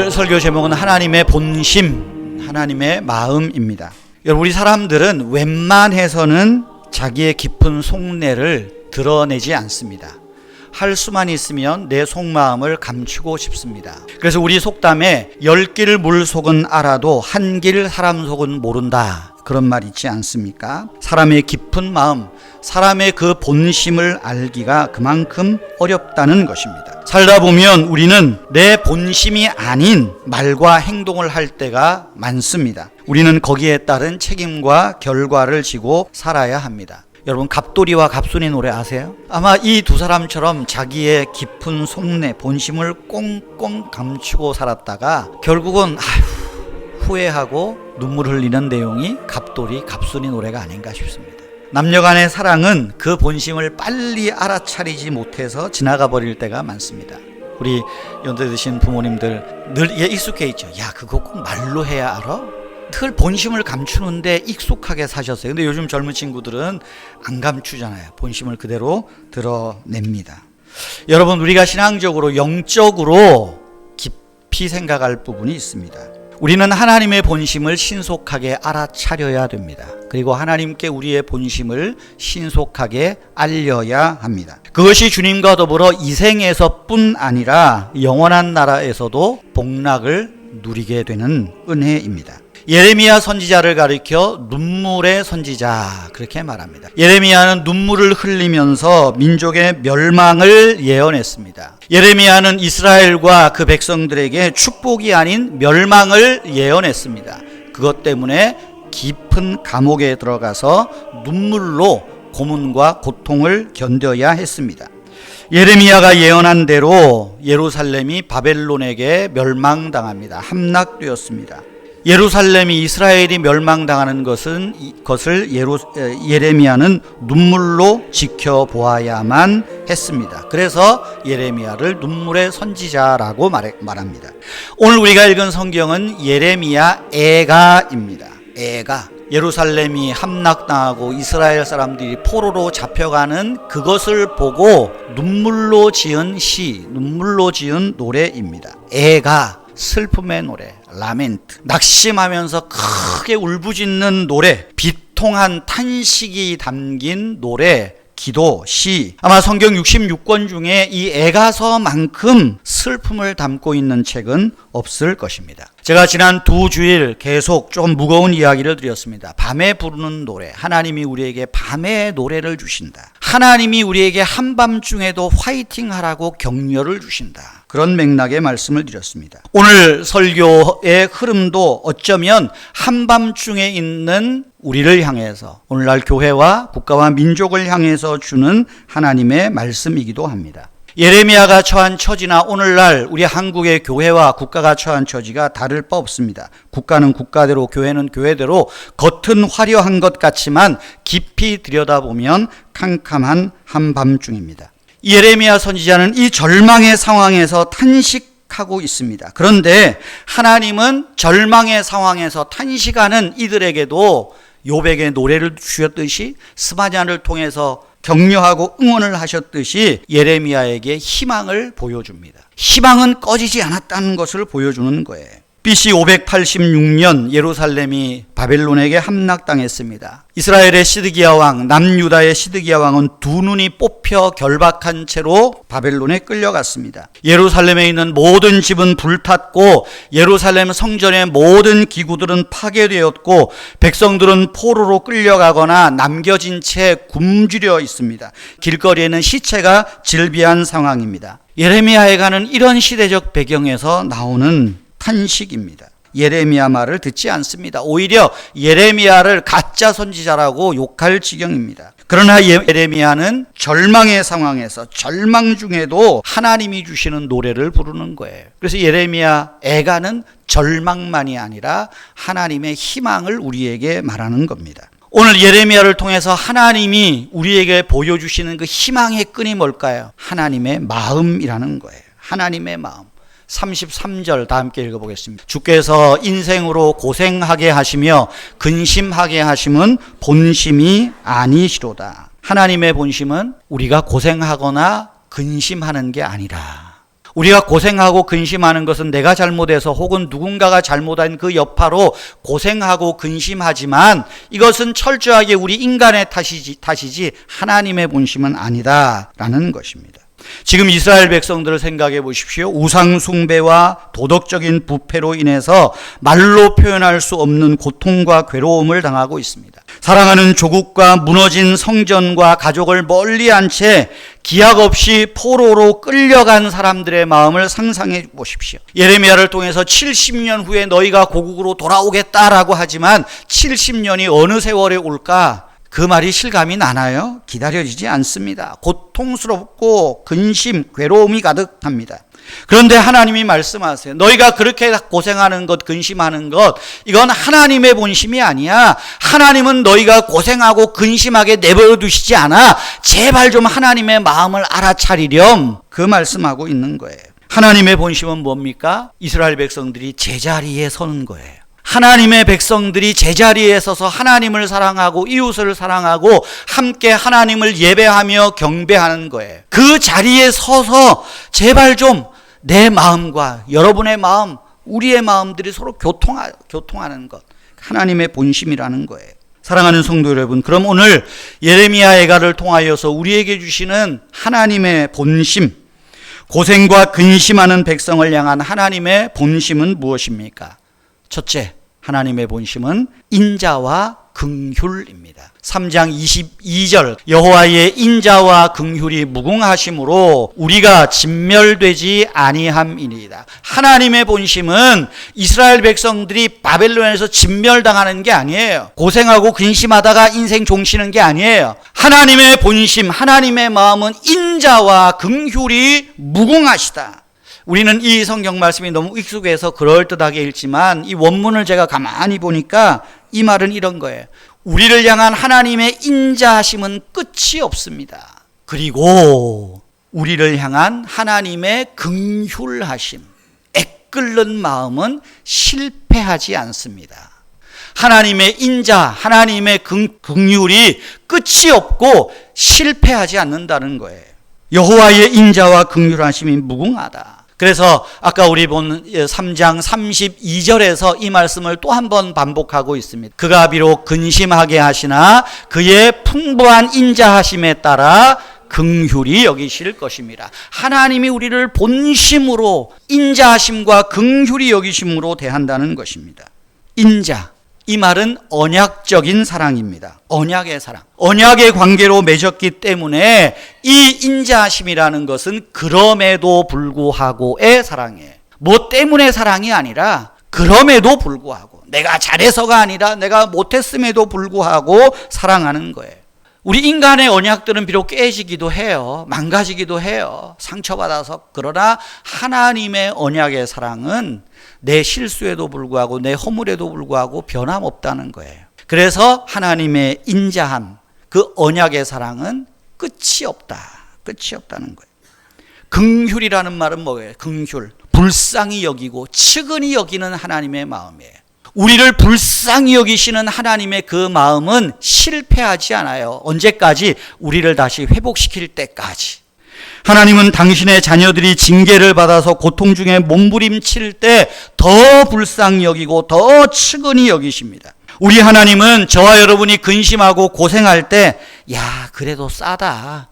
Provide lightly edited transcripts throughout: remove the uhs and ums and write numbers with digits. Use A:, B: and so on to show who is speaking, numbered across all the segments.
A: 오늘 설교 제목은 하나님의 본심, 하나님의 마음입니다. 여러분, 우리 사람들은 웬만해서는 자기의 깊은 속내를 드러내지 않습니다. 할 수만 있으면 내 속마음을 감추고 싶습니다. 그래서 우리 속담에 10길 물 속은 알아도 1길 사람 속은 모른다, 그런 말 있지 않습니까? 사람의 깊은 마음, 사람의 그 본심을 알기가 그만큼 어렵다는 것입니다. 살다 보면 우리는 내 본심이 아닌 말과 행동을 할 때가 많습니다. 우리는 거기에 따른 책임과 결과를 지고 살아야 합니다. 여러분, 갑돌이와 갑순이 노래 아세요? 아마 이 두 사람처럼 자기의 깊은 속내, 본심을 꽁꽁 감추고 살았다가 결국은 후회하고 눈물 흘리는 내용이 갑돌이, 갑순이 노래가 아닌가 싶습니다. 남녀간의 사랑은 그 본심을 빨리 알아차리지 못해서 지나가 버릴 때가 많습니다. 우리 연세 드신 부모님들 늘 익숙해 있죠. 야, 그거 꼭 말로 해야 알아? 늘 본심을 감추는데 익숙하게 사셨어요. 근데 요즘 젊은 친구들은 안 감추잖아요. 본심을 그대로 드러냅니다. 여러분, 우리가 신앙적으로, 영적으로 깊이 생각할 부분이 있습니다. 우리는 하나님의 본심을 신속하게 알아차려야 됩니다. 그리고 하나님께 우리의 본심을 신속하게 알려야 합니다. 그것이 주님과 더불어 이 생에서뿐 아니라 영원한 나라에서도 복락을 누리게 되는 은혜입니다. 예레미야 선지자를 가리켜 눈물의 선지자, 그렇게 말합니다. 예레미야는 눈물을 흘리면서 민족의 멸망을 예언했습니다. 예레미야는 이스라엘과 그 백성들에게 축복이 아닌 멸망을 예언했습니다. 그것 때문에 깊은 감옥에 들어가서 눈물로 고문과 고통을 견뎌야 했습니다. 예레미야가 예언한 대로 예루살렘이 바벨론에게 멸망당합니다. 함락되었습니다. 예루살렘이, 이스라엘이 멸망당하는 것을 예레미야는 눈물로 지켜보아야만 했습니다. 그래서 예레미야를 눈물의 선지자라고 말합니다. 오늘 우리가 읽은 성경은 예레미야 애가입니다. 애가. 예루살렘이 함락당하고 이스라엘 사람들이 포로로 잡혀가는 그것을 보고 눈물로 지은 시, 눈물로 지은 노래입니다. 애가. 슬픔의 노래, 라멘트. 낙심하면서 크게 울부짖는 노래, 비통한 탄식이 담긴 노래, 기도, 시. 아마 성경 66권 중에 이 애가서만큼 슬픔을 담고 있는 책은 없을 것입니다. 제가 지난 2주일 계속 좀 무거운 이야기를 드렸습니다. 밤에 부르는 노래, 하나님이 우리에게 밤에 노래를 주신다. 하나님이 우리에게 한밤중에도 화이팅하라고 격려를 주신다. 그런 맥락의 말씀을 드렸습니다. 오늘 설교의 흐름도 어쩌면 한밤중에 있는 우리를 향해서, 오늘날 교회와 국가와 민족을 향해서 주는 하나님의 말씀이기도 합니다. 예레미야가 처한 처지나 오늘날 우리 한국의 교회와 국가가 처한 처지가 다를 바 없습니다. 국가는 국가대로, 교회는 교회대로 겉은 화려한 것 같지만 깊이 들여다보면 캄캄한 한밤중입니다. 예레미야 선지자는 이 절망의 상황에서 탄식하고 있습니다. 그런데 하나님은 절망의 상황에서 탄식하는 이들에게도 욥에게 노래를 주셨듯이, 스바냐를 통해서 격려하고 응원을 하셨듯이 예레미야에게 희망을 보여줍니다. 희망은 꺼지지 않았다는 것을 보여주는 거예요. BC 586년 예루살렘이 바벨론에게 함락당했습니다. 이스라엘의 시드기야 왕, 남유다의 시드기야 왕은 두 눈이 뽑혀 결박한 채로 바벨론에 끌려갔습니다. 예루살렘에 있는 모든 집은 불탔고 예루살렘 성전의 모든 기구들은 파괴되었고 백성들은 포로로 끌려가거나 남겨진 채 굶주려 있습니다. 길거리에는 시체가 질비한 상황입니다. 예레미야에가는 이런 시대적 배경에서 나오는 탄식입니다. 예레미야 말을 듣지 않습니다. 오히려 예레미야를 가짜 선지자라고 욕할 지경입니다. 그러나 예레미야는 절망의 상황에서, 절망 중에도 하나님이 주시는 노래를 부르는 거예요. 그래서 예레미야 애가는 절망만이 아니라 하나님의 희망을 우리에게 말하는 겁니다. 오늘 예레미야를 통해서 하나님이 우리에게 보여주시는 그 희망의 끈이 뭘까요? 하나님의 마음이라는 거예요. 하나님의 마음. 33절 다 함께 읽어보겠습니다. 주께서 인생으로 고생하게 하시며 근심하게 하심은 본심이 아니시로다. 하나님의 본심은 우리가 고생하거나 근심하는 게 아니라, 우리가 고생하고 근심하는 것은 내가 잘못해서 혹은 누군가가 잘못한 그 여파로 고생하고 근심하지만 이것은 철저하게 우리 인간의 탓이지 하나님의 본심은 아니다라는 것입니다. 지금 이스라엘 백성들을 생각해 보십시오. 우상 숭배와 도덕적인 부패로 인해서 말로 표현할 수 없는 고통과 괴로움을 당하고 있습니다. 사랑하는 조국과 무너진 성전과 가족을 멀리한 채 기약 없이 포로로 끌려간 사람들의 마음을 상상해 보십시오. 예레미야를 통해서 70년 후에 너희가 고국으로 돌아오겠다라고 하지만 70년이 어느 세월에 올까? 그 말이 실감이 나나요? 기다려지지 않습니다. 고통스럽고 근심, 괴로움이 가득합니다. 그런데 하나님이 말씀하세요. 너희가 그렇게 고생하는 것, 근심하는 것, 이건 하나님의 본심이 아니야. 하나님은 너희가 고생하고 근심하게 내버려 두시지 않아. 제발 좀 하나님의 마음을 알아차리렴. 그 말씀하고 있는 거예요. 하나님의 본심은 뭡니까? 이스라엘 백성들이 제자리에 서는 거예요. 하나님의 백성들이 제자리에 서서 하나님을 사랑하고 이웃을 사랑하고 함께 하나님을 예배하며 경배하는 거예요. 그 자리에 서서 제발 좀 내 마음과 여러분의 마음, 우리의 마음들이 서로 교통하는 것, 하나님의 본심이라는 거예요. 사랑하는 성도 여러분, 그럼 오늘 예레미야 애가를 통하여서 우리에게 주시는 하나님의 본심, 고생과 근심하는 백성을 향한 하나님의 본심은 무엇입니까? 첫째, 하나님의 본심은 인자와 긍휼입니다. 3장 22절 여호와의 인자와 긍휼이 무궁하심으로 우리가 진멸되지 아니함이니이다. 하나님의 본심은 이스라엘 백성들이 바벨론에서 진멸당하는 게 아니에요. 고생하고 근심하다가 인생 종치는 게 아니에요. 하나님의 본심, 하나님의 마음은 인자와 긍휼이 무궁하시다. 우리는 이 성경 말씀이 너무 익숙해서 그럴듯하게 읽지만 이 원문을 제가 가만히 보니까 이 말은 이런 거예요. 우리를 향한 하나님의 인자하심은 끝이 없습니다. 그리고 우리를 향한 하나님의 긍휼하심, 애끓는 마음은 실패하지 않습니다. 하나님의 인자, 하나님의 긍휼이 끝이 없고 실패하지 않는다는 거예요. 여호와의 인자와 긍휼하심이 무궁하다. 그래서 아까 우리 본 3장 32절에서 이 말씀을 또 한 번 반복하고 있습니다. 그가 비록 근심하게 하시나 그의 풍부한 인자하심에 따라 긍휼히 여기실 것입니다. 하나님이 우리를 본심으로 인자하심과 긍휼히 여기심으로 대한다는 것입니다. 인자, 이 말은 언약적인 사랑입니다. 언약의 사랑. 언약의 관계로 맺었기 때문에 이 인자하심이라는 것은 그럼에도 불구하고의 사랑이에요. 뭐 때문에 사랑이 아니라 그럼에도 불구하고, 내가 잘해서가 아니라 내가 못했음에도 불구하고 사랑하는 거예요. 우리 인간의 언약들은 비록 깨지기도 해요. 망가지기도 해요. 상처받아서. 그러나 하나님의 언약의 사랑은 내 실수에도 불구하고 내 허물에도 불구하고 변함없다는 거예요. 그래서 하나님의 인자함, 그 언약의 사랑은 끝이 없다. 끝이 없다는 거예요. 긍휼이라는 말은 뭐예요? 긍휼. 불쌍히 여기고 측은히 여기는 하나님의 마음이에요. 우리를 불쌍히 여기시는 하나님의 그 마음은 실패하지 않아요. 언제까지? 우리를 다시 회복시킬 때까지. 하나님은 당신의 자녀들이 징계를 받아서 고통 중에 몸부림칠 때 더 불쌍히 여기고 더 측은히 여기십니다. 우리 하나님은 저와 여러분이 근심하고 고생할 때, 야, 그래도 싸다.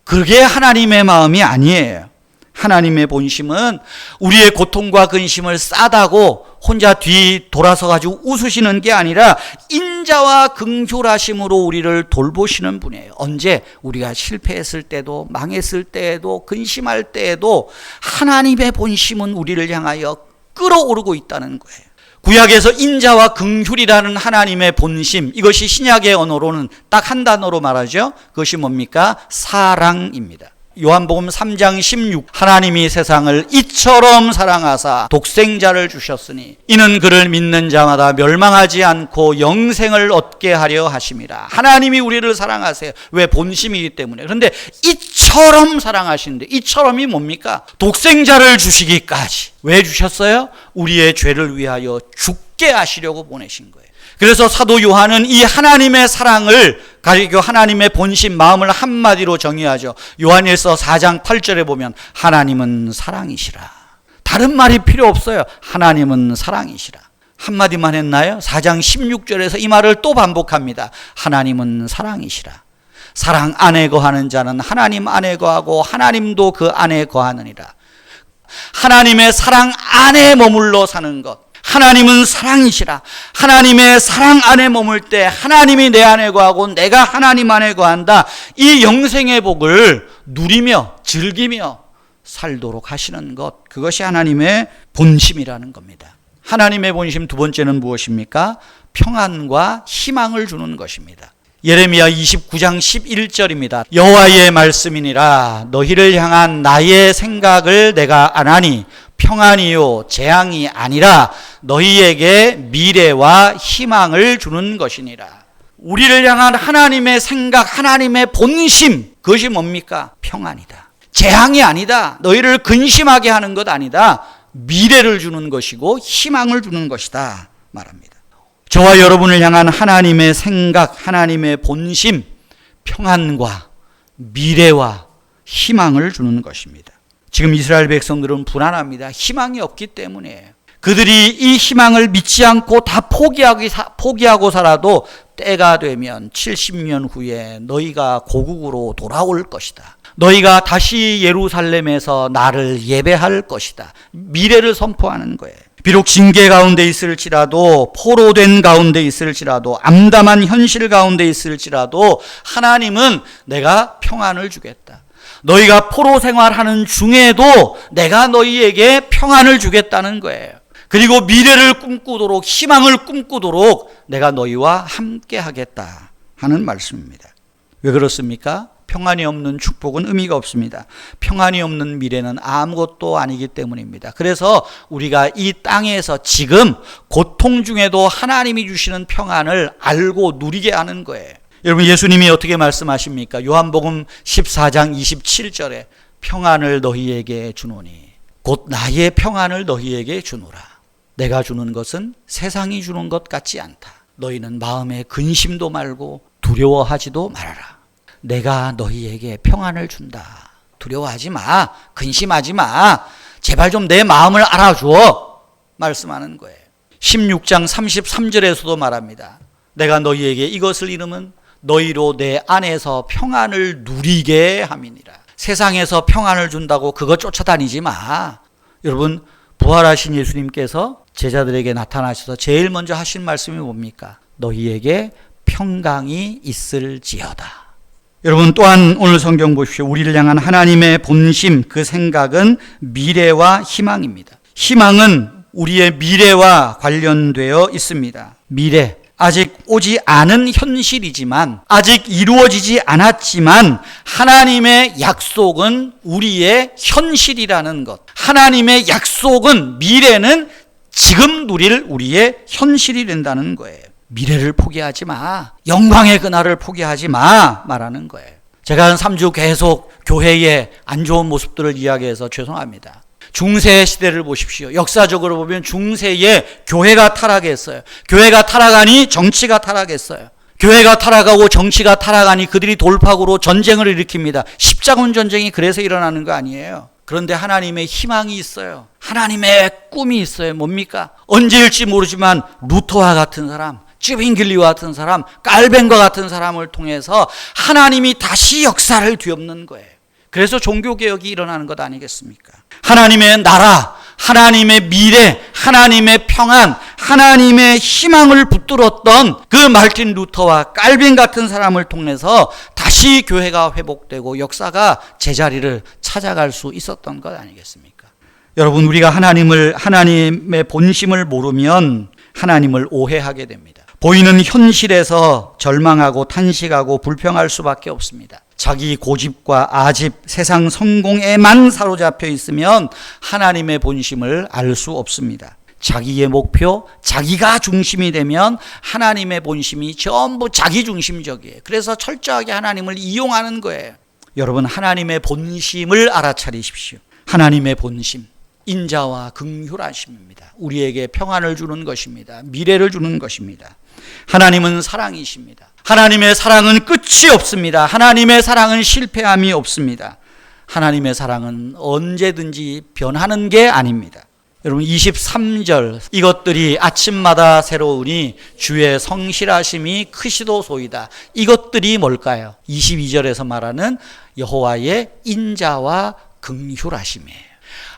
A: 그게 하나님의 마음이 아니에요. 하나님의 본심은 우리의 고통과 근심을 싸다고 혼자 뒤 돌아서 가지고 웃으시는 게 아니라 인자와 긍휼하심으로 우리를 돌보시는 분이에요. 언제? 우리가 실패했을 때도, 망했을 때에도, 근심할 때에도 하나님의 본심은 우리를 향하여 끌어오르고 있다는 거예요. 구약에서 인자와 긍휼이라는 하나님의 본심, 이것이 신약의 언어로는 딱 한 단어로 말하죠. 그것이 뭡니까? 사랑입니다. 요한복음 3장 16, 하나님이 세상을 이처럼 사랑하사 독생자를 주셨으니 이는 그를 믿는 자마다 멸망하지 않고 영생을 얻게 하려 하심이라. 하나님이 우리를 사랑하세요. 왜? 본심이기 때문에. 그런데 이처럼 사랑하시는데, 이처럼이 뭡니까? 독생자를 주시기까지. 왜 주셨어요? 우리의 죄를 위하여 죽게 하시려고 보내신 거예요. 그래서 사도 요한은 이 하나님의 사랑을 가지고 하나님의 본심, 마음을 한마디로 정의하죠. 요한일서 4장 8절에 보면 하나님은 사랑이시라. 다른 말이 필요 없어요. 하나님은 사랑이시라. 한마디만 했나요? 4장 16절에서 이 말을 또 반복합니다. 하나님은 사랑이시라. 사랑 안에 거하는 자는 하나님 안에 거하고 하나님도 그 안에 거하느니라. 하나님의 사랑 안에 머물러 사는 것. 하나님은 사랑이시라. 하나님의 사랑 안에 머물 때 하나님이 내 안에 거하고 내가 하나님 안에 거한다. 이 영생의 복을 누리며 즐기며 살도록 하시는 것, 그것이 하나님의 본심이라는 겁니다. 하나님의 본심 두 번째는 무엇입니까? 평안과 희망을 주는 것입니다. 예레미야 29장 11절입니다. 여호와의 말씀이니라. 너희를 향한 나의 생각을 내가 아나니 평안이요 재앙이 아니라 너희에게 미래와 희망을 주는 것이니라. 우리를 향한 하나님의 생각, 하나님의 본심, 그것이 뭡니까? 평안이다. 재앙이 아니다. 너희를 근심하게 하는 것 아니다. 미래를 주는 것이고 희망을 주는 것이다 말합니다. 저와 여러분을 향한 하나님의 생각, 하나님의 본심, 평안과 미래와 희망을 주는 것입니다. 지금 이스라엘 백성들은 불안합니다. 희망이 없기 때문이에요. 그들이 이 희망을 믿지 않고 다 포기하고 살아도 때가 되면 70년 후에 너희가 고국으로 돌아올 것이다. 너희가 다시 예루살렘에서 나를 예배할 것이다. 미래를 선포하는 거예요. 비록 징계 가운데 있을지라도, 포로된 가운데 있을지라도, 암담한 현실 가운데 있을지라도 하나님은 내가 평안을 주겠다. 너희가 포로 생활하는 중에도 내가 너희에게 평안을 주겠다는 거예요. 그리고 미래를 꿈꾸도록, 희망을 꿈꾸도록 내가 너희와 함께 하겠다 하는 말씀입니다. 왜 그렇습니까? 평안이 없는 축복은 의미가 없습니다. 평안이 없는 미래는 아무것도 아니기 때문입니다. 그래서 우리가 이 땅에서 지금 고통 중에도 하나님이 주시는 평안을 알고 누리게 하는 거예요. 여러분, 예수님이 어떻게 말씀하십니까? 요한복음 14장 27절에 평안을 너희에게 주노니 곧 나의 평안을 너희에게 주노라. 내가 주는 것은 세상이 주는 것 같지 않다. 너희는 마음에 근심도 말고 두려워하지도 말아라. 내가 너희에게 평안을 준다. 두려워하지 마. 근심하지 마. 제발 좀 내 마음을 알아줘. 말씀하는 거예요. 16장 33절에서도 말합니다. 내가 너희에게 이것을 이루면 너희로 내 안에서 평안을 누리게 함이니라. 세상에서 평안을 준다고 그거 쫓아다니지 마. 여러분, 부활하신 예수님께서 제자들에게 나타나셔서 제일 먼저 하신 말씀이 뭡니까? 너희에게 평강이 있을지어다. 여러분, 또한 오늘 성경 보십시오. 우리를 향한 하나님의 본심, 그 생각은 미래와 희망입니다. 희망은 우리의 미래와 관련되어 있습니다. 미래, 아직 오지 않은 현실이지만, 아직 이루어지지 않았지만 하나님의 약속은 우리의 현실이라는 것. 하나님의 약속은, 미래는 지금 누릴 우리의 현실이 된다는 거예요. 미래를 포기하지 마. 영광의 그날을 포기하지 마. 말하는 거예요. 제가 한 3주 계속 교회의 안 좋은 모습들을 이야기해서 죄송합니다. 중세 시대를 보십시오. 역사적으로 보면 중세에 교회가 타락했어요. 교회가 타락하니 정치가 타락했어요. 교회가 타락하고 정치가 타락하니 그들이 돌파구로 전쟁을 일으킵니다. 십자군 전쟁이 그래서 일어나는 거 아니에요. 그런데 하나님의 희망이 있어요. 하나님의 꿈이 있어요. 뭡니까? 언제일지 모르지만 루터와 같은 사람, 쯔빙글리와 같은 사람, 깔벤과 같은 사람을 통해서 하나님이 다시 역사를 뒤엎는 거예요. 그래서 종교개혁이 일어나는 것 아니겠습니까? 하나님의 나라, 하나님의 미래, 하나님의 평안, 하나님의 희망을 붙들었던 그 말틴 루터와 깔빈 같은 사람을 통해서 다시 교회가 회복되고 역사가 제자리를 찾아갈 수 있었던 것 아니겠습니까? 여러분, 우리가 하나님의 본심을 모르면 하나님을 오해하게 됩니다. 보이는 현실에서 절망하고 탄식하고 불평할 수밖에 없습니다. 자기 고집과 아집, 세상 성공에만 사로잡혀 있으면 하나님의 본심을 알 수 없습니다. 자기의 목표, 자기가 중심이 되면 하나님의 본심이 전부 자기 중심적이에요. 그래서 철저하게 하나님을 이용하는 거예요. 여러분, 하나님의 본심을 알아차리십시오. 하나님의 본심, 인자와 긍휼하심입니다. 우리에게 평안을 주는 것입니다. 미래를 주는 것입니다. 하나님은 사랑이십니다. 하나님의 사랑은 끝이 없습니다. 하나님의 사랑은 실패함이 없습니다. 하나님의 사랑은 언제든지 변하는 게 아닙니다. 여러분 23절 이것들이 아침마다 새로우니 주의 성실하심이 크시도소이다. 이것들이 뭘까요? 22절에서 말하는 여호와의 인자와 긍휼하심이에요.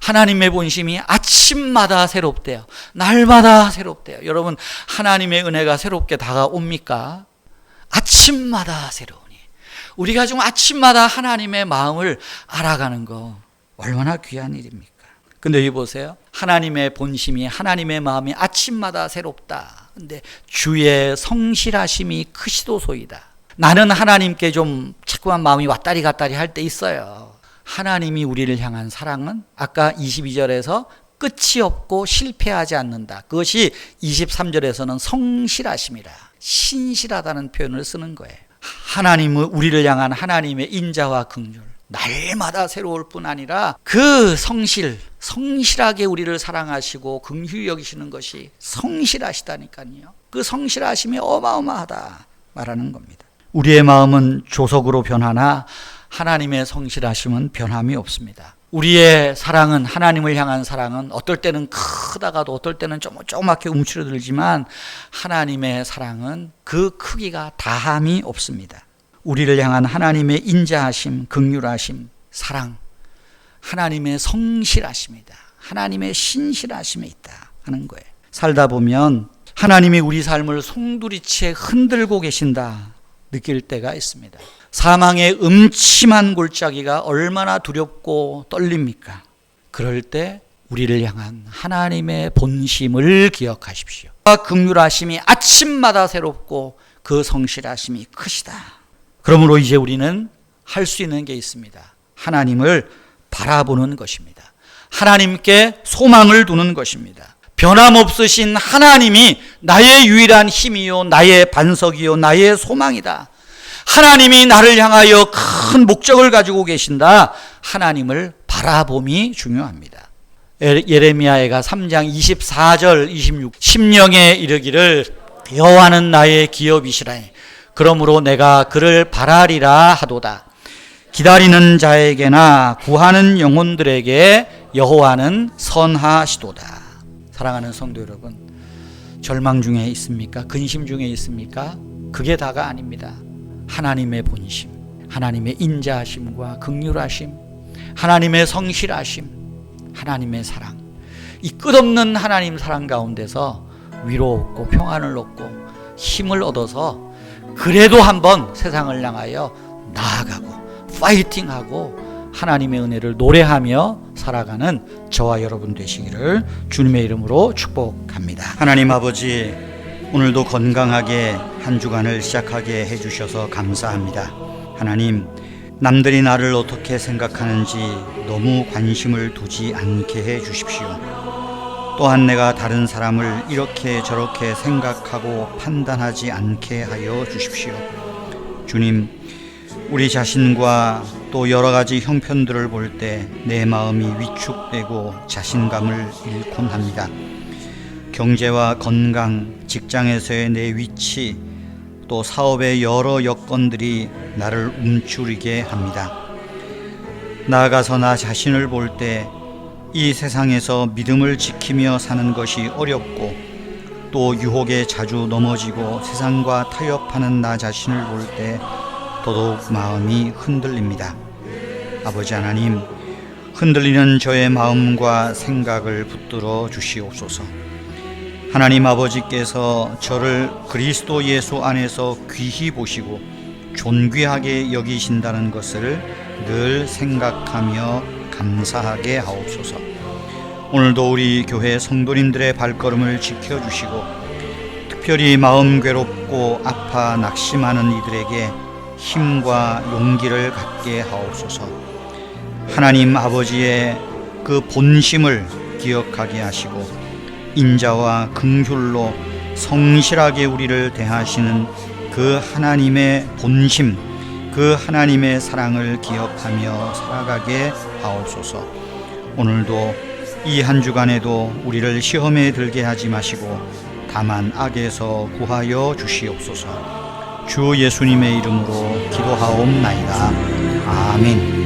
A: 하나님의 본심이 아침마다 새롭대요. 날마다 새롭대요. 여러분 하나님의 은혜가 새롭게 다가옵니까? 아침마다 새로우니. 우리가 지금 아침마다 하나님의 마음을 알아가는 거 얼마나 귀한 일입니까? 근데 여기 보세요. 하나님의 본심이 하나님의 마음이 아침마다 새롭다. 근데 주의 성실하심이 크시도소이다. 나는 하나님께 좀 자꾸만 마음이 왔다리 갔다리 할 때 있어요. 하나님이 우리를 향한 사랑은 아까 22절에서 끝이 없고 실패하지 않는다. 그것이 23절에서는 성실하심이라, 신실하다는 표현을 쓰는 거예요. 하나님은 우리를 향한 하나님의 인자와 긍휼, 날마다 새로울 뿐 아니라 그 성실하게 우리를 사랑하시고 긍휼히 여기시는 것이 성실하시다니까요. 그 성실하심이 어마어마하다 말하는 겁니다. 우리의 마음은 조석으로 변하나 하나님의 성실하심은 변함이 없습니다. 우리의 사랑은, 하나님을 향한 사랑은 어떨 때는 크다가도 어떨 때는 조그맣게 움츠러들지만 하나님의 사랑은 그 크기가 다함이 없습니다. 우리를 향한 하나님의 인자하심, 긍휼하심, 사랑, 하나님의 성실하심이다. 하나님의 신실하심에 있다 하는 거예요. 살다 보면 하나님이 우리 삶을 송두리째 흔들고 계신다 느낄 때가 있습니다. 사망의 음침한 골짜기가 얼마나 두렵고 떨립니까? 그럴 때 우리를 향한 하나님의 본심을 기억하십시오. 긍휼하심이 아침마다 새롭고 그 성실하심이 크시다. 그러므로 이제 우리는 할 수 있는 게 있습니다. 하나님을 바라보는 것입니다. 하나님께 소망을 두는 것입니다. 변함없으신 하나님이 나의 유일한 힘이요, 나의 반석이요, 나의 소망이다. 하나님이 나를 향하여 큰 목적을 가지고 계신다. 하나님을 바라봄이 중요합니다. 예레미야가 3장 24절 26 심령에 이르기를 여호와는 나의 기업이시라. 그러므로 내가 그를 바라리라 하도다. 기다리는 자에게나 구하는 영혼들에게 여호와는 선하시도다. 사랑하는 성도 여러분, 절망 중에 있습니까? 근심 중에 있습니까? 그게 다가 아닙니다. 하나님의 본심, 하나님의 인자하심과 긍휼하심, 하나님의 성실하심, 하나님의 사랑, 이 끝없는 하나님 사랑 가운데서 위로 얻고 평안을 얻고 힘을 얻어서 그래도 한번 세상을 향하여 나아가고 파이팅하고 하나님의 은혜를 노래하며 살아가는 저와 여러분 되시기를 주님의 이름으로 축복합니다. 하나님 아버지, 오늘도 건강하게 한 주간을 시작하게 해주셔서 감사합니다. 하나님, 남들이 나를 어떻게 생각하는지 너무 관심을 두지 않게 해 주십시오. 또한 내가 다른 사람을 이렇게 저렇게 생각하고 판단하지 않게 하여 주십시오. 주님, 우리 자신과 또 여러 가지 형편들을 볼 때 내 마음이 위축되고 자신감을 잃곤 합니다. 경제와 건강, 직장에서의 내 위치, 또 사업의 여러 여건들이 나를 움츠리게 합니다. 나아가서 나 자신을 볼 때 이 세상에서 믿음을 지키며 사는 것이 어렵고 또 유혹에 자주 넘어지고 세상과 타협하는 나 자신을 볼 때 더더욱 마음이 흔들립니다. 아버지 하나님, 흔들리는 저의 마음과 생각을 붙들어 주시옵소서. 하나님 아버지께서 저를 그리스도 예수 안에서 귀히 보시고 존귀하게 여기신다는 것을 늘 생각하며 감사하게 하옵소서. 오늘도 우리 교회 성도님들의 발걸음을 지켜주시고 특별히 마음 괴롭고 아파 낙심하는 이들에게 힘과 용기를 갖게 하옵소서. 하나님 아버지의 그 본심을 기억하게 하시고 인자와 긍휼로 성실하게 우리를 대하시는 그 하나님의 본심, 그 하나님의 사랑을 기억하며 살아가게 하옵소서. 오늘도 이 한 주간에도 우리를 시험에 들게 하지 마시고 다만 악에서 구하여 주시옵소서. 주 예수님의 이름으로 기도하옵나이다. 아멘.